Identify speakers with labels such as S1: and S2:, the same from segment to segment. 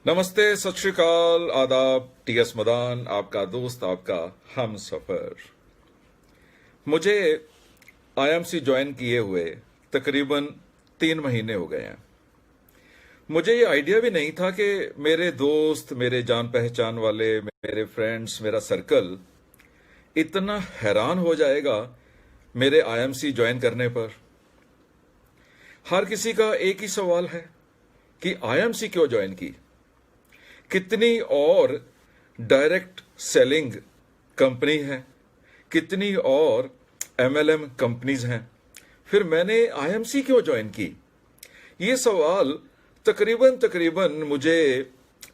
S1: नमस्ते, सत श्री अकाल, आदाब। टीएस मदान, आपका दोस्त, आपका हम सफर। मुझे आईएमसी ज्वाइन किए हुए तकरीबन 3 महीने हो गए हैं। मुझे ये आइडिया भी नहीं था कि मेरे दोस्त, मेरे जान पहचान वाले, मेरे फ्रेंड्स, मेरा सर्कल इतना हैरान हो जाएगा मेरे आईएमसी ज्वाइन करने पर। हर किसी का एक ही सवाल है कि आईएमसी क्यों ज्वाइन की। कितनी और डायरेक्ट सेलिंग कंपनी है, कितनी और एमएलएम कंपनीज हैं, फिर मैंने आईएमसी क्यों ज्वाइन की। ये सवाल तकरीबन मुझे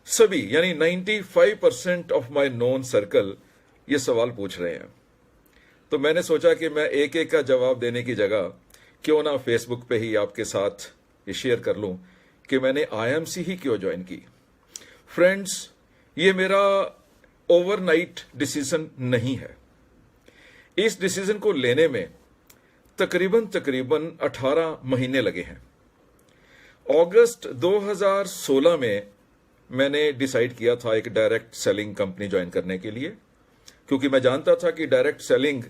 S1: सभी यानी 95% ऑफ माय नोन सर्कल ये सवाल पूछ रहे हैं। तो मैंने सोचा कि मैं एक एक का जवाब देने की जगह क्यों ना फेसबुक पे ही आपके साथ ये शेयर कर लूं कि मैंने आईएमसी ही क्यों ज्वाइन की। फ्रेंड्स, ये मेरा ओवरनाइट डिसीजन नहीं है। इस डिसीजन को लेने में तकरीबन 18 महीने लगे हैं। अगस्त 2016 में मैंने डिसाइड किया था एक डायरेक्ट सेलिंग कंपनी ज्वाइन करने के लिए, क्योंकि मैं जानता था कि डायरेक्ट सेलिंग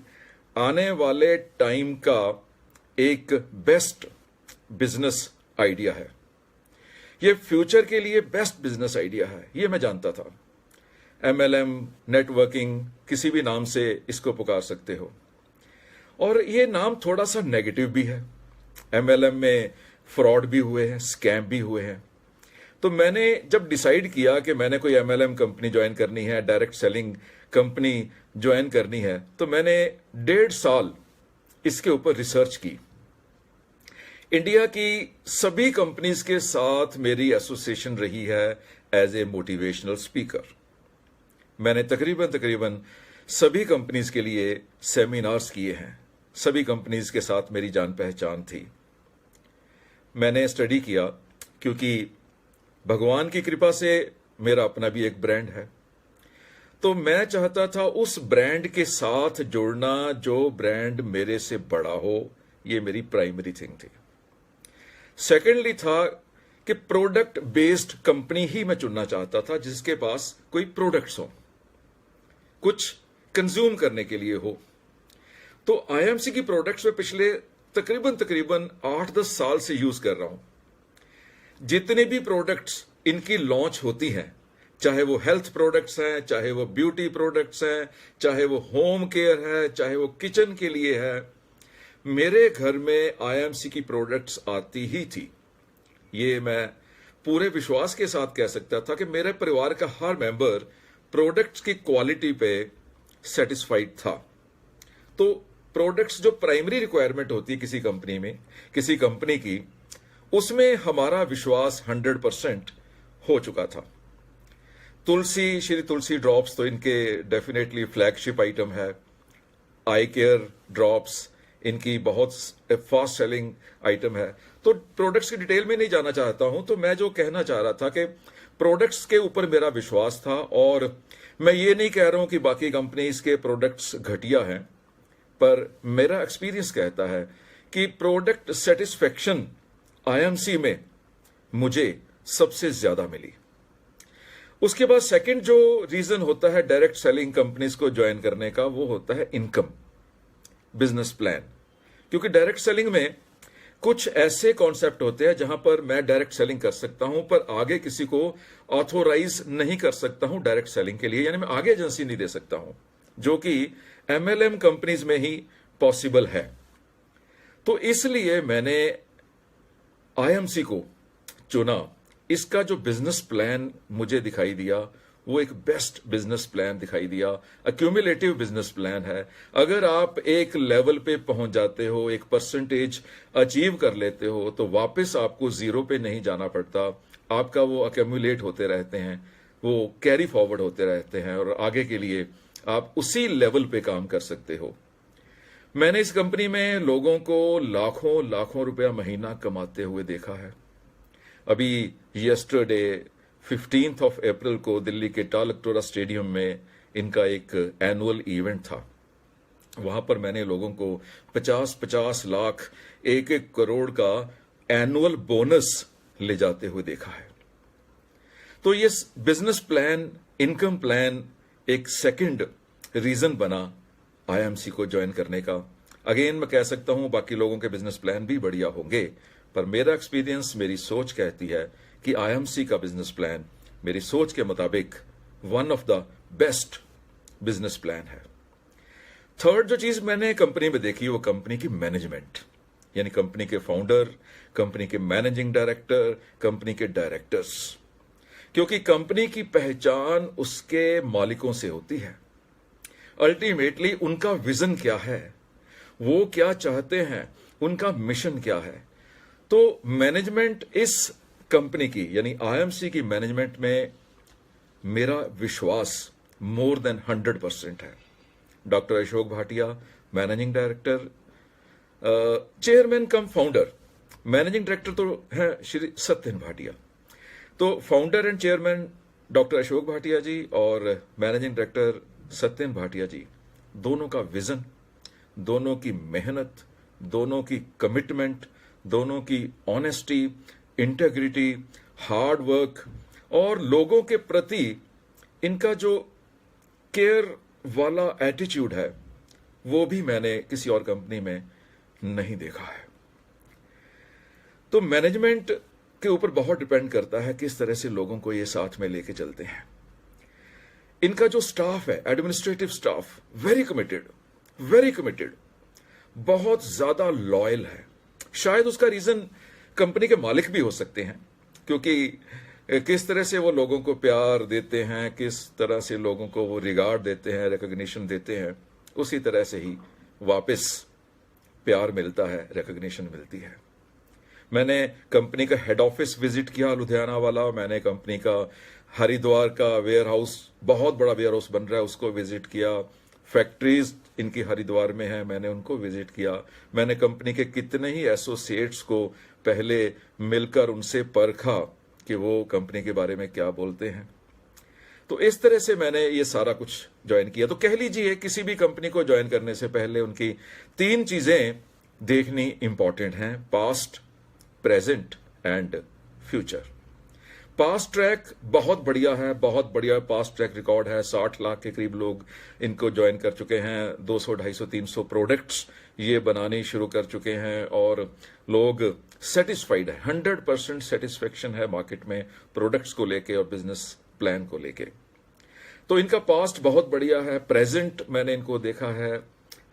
S1: आने वाले टाइम का एक बेस्ट बिजनेस आइडिया है। ये फ्यूचर के लिए बेस्ट बिजनेस आइडिया है, ये मैं जानता था। एमएलएम, नेटवर्किंग, किसी भी नाम से इसको पुकार सकते हो। और ये नाम थोड़ा सा नेगेटिव भी है। एमएलएम में फ्रॉड भी हुए हैं, स्कैम भी हुए हैं। तो मैंने जब डिसाइड किया कि मैंने कोई एमएलएम कंपनी ज्वाइन करनी है, डायरेक्ट सेलिंग कंपनी ज्वाइन करनी है, तो मैंने 1.5 साल इसके ऊपर रिसर्च की। इंडिया की सभी कंपनीज के साथ मेरी एसोसिएशन रही है एज ए मोटिवेशनल स्पीकर। मैंने तकरीबन सभी कंपनीज के लिए सेमिनार्स किए हैं। सभी कंपनीज के साथ मेरी जान पहचान थी। मैंने स्टडी किया, क्योंकि भगवान की कृपा से मेरा अपना भी एक ब्रांड है। तो मैं चाहता था उस ब्रांड के साथ जुड़ना जो ब्रांड मेरे से बड़ा हो। ये मेरी प्राइमरी थिंग थी। सेकेंडली था कि प्रोडक्ट बेस्ड कंपनी ही मैं चुनना चाहता था, जिसके पास कोई प्रोडक्ट्स हो, कुछ कंज्यूम करने के लिए हो। तो आईएमसी की प्रोडक्ट्स में पिछले तकरीबन 8-10 साल से यूज कर रहा हूं। जितने भी प्रोडक्ट्स इनकी लॉन्च होती हैं, चाहे वो हेल्थ प्रोडक्ट्स हैं, चाहे वो ब्यूटी प्रोडक्ट्स हैं, चाहे वो होम केयर है, चाहे वो किचन के लिए है, मेरे घर में आईएमसी की प्रोडक्ट्स आती ही थी। ये मैं पूरे विश्वास के साथ कह सकता था कि मेरे परिवार का हर मेंबर प्रोडक्ट्स की क्वालिटी पे सेटिस्फाइड था। तो प्रोडक्ट्स जो प्राइमरी रिक्वायरमेंट होती है किसी कंपनी में, किसी कंपनी की, उसमें हमारा विश्वास 100% हो चुका था। तुलसी, श्री तुलसी ड्रॉप्स तो इनके डेफिनेटली फ्लैगशिप आइटम है। आई केयर ड्रॉप्स इनकी बहुत फास्ट सेलिंग आइटम है। तो प्रोडक्ट्स की डिटेल में नहीं जाना चाहता हूं। तो मैं जो कहना चाह रहा था कि प्रोडक्ट्स के ऊपर मेरा विश्वास था। और मैं ये नहीं कह रहा हूं कि बाकी कंपनीज के प्रोडक्ट्स घटिया हैं, पर मेरा एक्सपीरियंस कहता है कि प्रोडक्ट सेटिस्फेक्शन आईएमसी में मुझे सबसे ज्यादा मिली। उसके बाद सेकंड जो रीजन होता है डायरेक्ट सेलिंग कंपनीज को ज्वाइन करने का, वो होता है इनकम, बिजनेस प्लान। क्योंकि डायरेक्ट सेलिंग में कुछ ऐसे कॉन्सेप्ट होते हैं जहां पर मैं डायरेक्ट सेलिंग कर सकता हूं, पर आगे किसी को ऑथोराइज नहीं कर सकता हूं डायरेक्ट सेलिंग के लिए, यानी मैं आगे एजेंसी नहीं दे सकता हूं, जो कि एमएलएम कंपनीज में ही पॉसिबल है। तो इसलिए मैंने आईएमसी को चुना। इसका जो बिजनेस प्लान मुझे दिखाई दिया, वो एक बेस्ट बिजनेस प्लान दिखाई दिया। अक्यूमुलेटिव बिजनेस प्लान है। अगर आप एक लेवल पे पहुंच जाते हो, एक परसेंटेज अचीव कर लेते हो, तो वापस आपको जीरो पे नहीं जाना पड़ता। आपका वो अक्यूमुलेट होते रहते हैं, वो कैरी फॉरवर्ड होते रहते हैं, और आगे के लिए आप उसी लेवल पे काम कर सकते हो। मैंने इस कंपनी में लोगों को लाखों रुपया महीना कमाते हुए देखा है। अभी यस्टरडे 15 अप्रैल को दिल्ली के टालकटोरा स्टेडियम में इनका एक एनुअल इवेंट था। वहां पर मैंने लोगों को 50-50 लाख, 1-1 करोड़ का एनुअल बोनस ले जाते हुए देखा है। तो ये बिजनेस प्लान, इनकम प्लान एक सेकंड रीजन बना आईएमसी को ज्वाइन करने का। अगेन मैं कह सकता हूं बाकी लोगों के बिजनेस प्लान भी बढ़िया होंगे, पर मेरा एक्सपीरियंस, मेरी सोच कहती है कि आईएमसी का बिजनेस प्लान मेरी सोच के मुताबिक one of the best business plan है। थर्ड जो चीज मैंने कंपनी में देखी वो कंपनी की मैनेजमेंट, यानी कंपनी के फाउंडर, कंपनी के मैनेजिंग डायरेक्टर, कंपनी के डायरेक्टर्स, क्योंकि कंपनी की पहचान उसके मालिकों से होती है। अल्टीमेटली उनका विजन क्या है, वो क्या चाहते हैं, उनका मिशन क्या है। तो मैनेजमेंट इस कंपनी की यानी आईएमसी की मैनेजमेंट में मेरा विश्वास मोर देन 100% है। Doctor Ashok Bhatia, managing director, chairman cum founder, managing director तो है श्री सत्यन भाटिया। तो founder and chairman doctor Ashok Bhatia ji और मैनेजिंग डायरेक्टर सत्यन भाटिया जी, दोनों का विजन, दोनों की मेहनत, दोनों की कमिटमेंट, दोनों की ऑनेस्टी, इंटेग्रिटी, हार्ड वर्क और लोगों के प्रति इनका जो केयर वाला एटीट्यूड है, वो भी मैंने किसी और कंपनी में नहीं देखा है। तो मैनेजमेंट के ऊपर बहुत डिपेंड करता है किस तरह से लोगों को ये साथ में लेके चलते हैं। इनका जो स्टाफ है, एडमिनिस्ट्रेटिव स्टाफ, वेरी कमिटेड, बहुत ज्यादा लॉयल है। शायद उसका रीजन कंपनी के मालिक भी हो सकते हैं, क्योंकि किस तरह से वो लोगों को प्यार देते हैं, किस तरह से लोगों को वो रिगार्ड देते हैं, रिकॉग्निशन देते हैं, उसी तरह से ही वापस प्यार मिलता है, रिकॉग्निशन मिलती है। मैंने कंपनी का हेड ऑफिस विजिट किया लुधियाना वाला, मैंने कंपनी का हरिद्वार का वेयर हाउस, बहुत बड़ा वेयर हाउस बन रहा है, उसको विजिट किया। फैक्ट्रीज इनकी हरिद्वार में है, मैंने उनको विजिट किया। मैंने कंपनी के कितने ही एसोसिएट्स को पहले मिलकर उनसे परखा कि वो कंपनी के बारे में क्या बोलते हैं। तो इस तरह से मैंने ये सारा कुछ ज्वाइन किया। तो कह लीजिए किसी भी कंपनी को ज्वाइन करने से पहले उनकी 3 चीजें देखनी इंपॉर्टेंट हैं: past, present and future. Past track बहुत बढ़िया है, बहुत बढ़िया पास्ट ट्रैक रिकॉर्ड है। 60 लाख के करीब लोग इनको ज्वाइन कर चुके हैं, 200, 250, 300 प्रोडक्ट्स ये बनाने शुरू कर चुके हैं और लोग सेटिस्फाइड है, 100% सेटिस्फेक्शन है मार्केट में प्रोडक्ट्स को लेके और बिजनेस प्लान को लेके। तो इनका पास्ट बहुत बढ़िया है। प्रेजेंट मैंने इनको देखा है,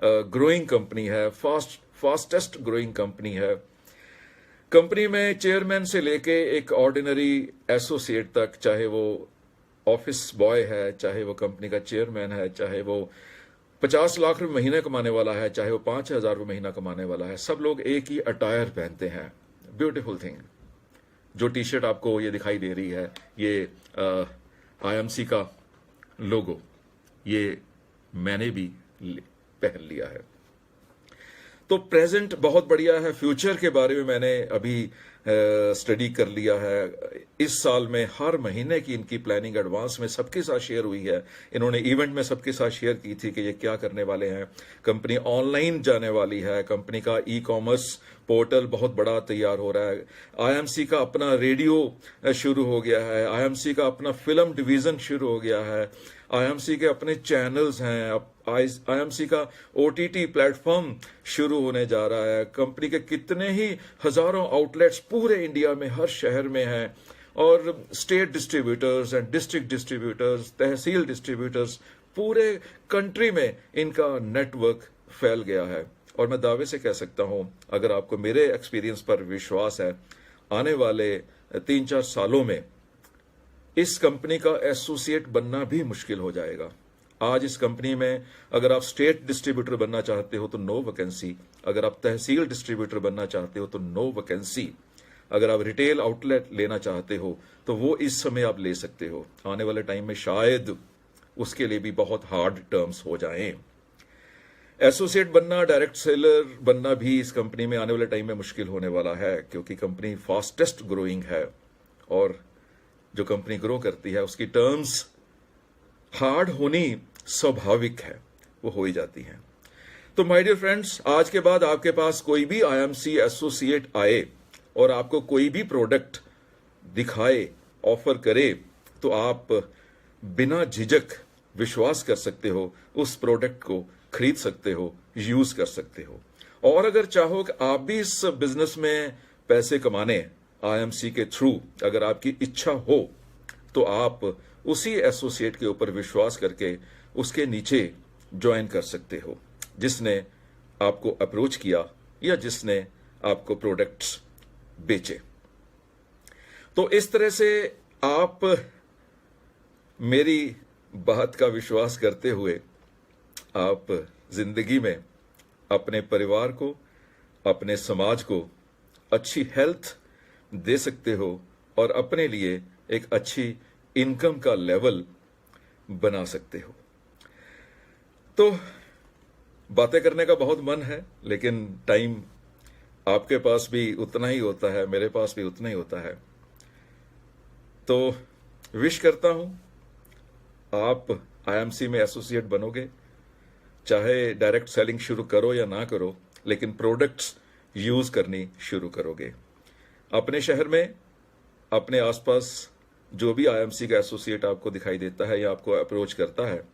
S1: ग्रोइंग कंपनी है, फास्टेस्ट ग्रोइंग कंपनी है। कंपनी में चेयरमैन से लेके एक ऑर्डिनरी एसोसिएट तक, चाहे वो ऑफिस बॉय है, चाहे वो कंपनी का चेयरमैन है, चाहे वो 50 लाख रुपए महीने कमाने वाला है, चाहे वो 5,000 रुपए महीना कमाने वाला है, सब लोग एक ही अटायर पहनते हैं। Beautiful thing. जो टी शर्ट आपको ये दिखाई दे रही है, ये आईएमसी का लोगो, ये मैंने भी पहन लिया है। तो प्रेजेंट बहुत बढ़िया है। फ्यूचर के बारे में मैंने अभी स्टडी कर लिया है। इस साल में हर महीने की इनकी प्लानिंग एडवांस में सबके साथ शेयर हुई है। इन्होंने इवेंट में सबके साथ शेयर की थी कि ये क्या करने वाले हैं। कंपनी ऑनलाइन जाने वाली है, कंपनी का ई कॉमर्स पोर्टल बहुत बड़ा तैयार हो रहा है, आईएमसी का अपना रेडियो शुरू हो गया है, आईएमसी का अपना फिल्म डिवीजन शुरू हो गया है, आईएमसी के अपने चैनल्स हैं, आईएमसी का ओटीटी प्लेटफॉर्म शुरू होने जा रहा है। कंपनी के कितने ही हजारों आउटलेट्स पूरे इंडिया में हर शहर में हैं और state distributors and district distributors, tehsil distributors, पूरे कंट्री में इनका नेटवर्क फैल गया है। और मैं दावे से कह सकता हूं, अगर आपको मेरे एक्सपीरियंस पर विश्वास है, आने वाले 3-4 सालों में इस कंपनी का एसोसिएट बनना भी मुश्किल हो जाएगा। आज इस कंपनी में अगर आप स्टेट डिस्ट्रीब्यूटर बनना चाहते हो तो नो वैकेंसी, अगर आप तहसील डिस्ट्रीब्यूटर बनना चाहते हो तो नो वैकेंसी, अगर आप रिटेल आउटलेट लेना चाहते हो तो वो इस समय आप ले सकते हो। आने वाले टाइम में शायद उसके लिए भी बहुत हार्ड टर्म्स हो जाएं। एसोसिएट बनना, डायरेक्ट सेलर बनना भी इस कंपनी में आने वाले टाइम में मुश्किल होने वाला है, क्योंकि कंपनी फास्टेस्ट ग्रोइंग है और जो कंपनी ग्रो करती है उसकी टर्म्स हार्ड होनी स्वाभाविक है, वो हो ही जाती हैं। तो माय डियर फ्रेंड्स, आज के बाद आपके पास कोई भी आईएमसी एसोसिएट आए और आपको कोई भी प्रोडक्ट दिखाए, ऑफर करे, तो आप बिना झिझक विश्वास कर सकते हो, उस प्रोडक्ट को खरीद सकते हो, यूज कर सकते हो। और अगर चाहो कि आप भी इस बिजनेस में पैसे कमाने आईएमसी के थ्रू, अगर आपकी इच्छा हो, तो आप उसी एसोसिएट के ऊपर विश्वास करके उसके नीचे ज्वाइन कर सकते हो, जिसने आपको अप्रोच किया या जिसने आपको प्रोडक्ट्स बेचे। तो इस तरह से आप मेरी बात का विश्वास करते हुए आप जिंदगी में अपने परिवार को, अपने समाज को अच्छी हेल्थ दे सकते हो और अपने लिए एक अच्छी इनकम का लेवल बना सकते हो। तो बातें करने का बहुत मन है, लेकिन टाइम आपके पास भी उतना ही होता है, मेरे पास भी उतना ही होता है। तो विश करता हूं आप आईएमसी में एसोसिएट बनोगे, चाहे डायरेक्ट सेलिंग शुरू करो या ना करो, लेकिन प्रोडक्ट्स यूज करनी शुरू करोगे। अपने शहर में, अपने आसपास जो भी आईएमसी का एसोसिएट आपको दिखाई देता है या आपको अप्रोच करता है,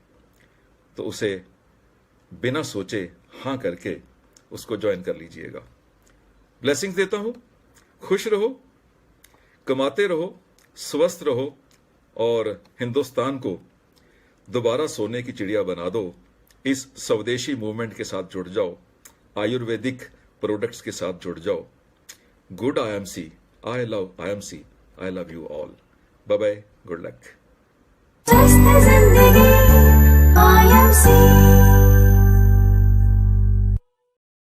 S1: तो उसे बिना सोचे हां करके उसको ज्वाइन कर लीजिएगा। ब्लेसिंग्स देता हूं, खुश रहो, कमाते रहो, स्वस्थ रहो और हिंदुस्तान को दोबारा सोने की चिड़िया बना दो। इस स्वदेशी मूवमेंट के साथ जुड़ जाओ, आयुर्वेदिक प्रोडक्ट्स के साथ जुड़ जाओ। Good IMC, I love IMC, I love you all. Bye bye, good luck.
S2: Just as in the IMC.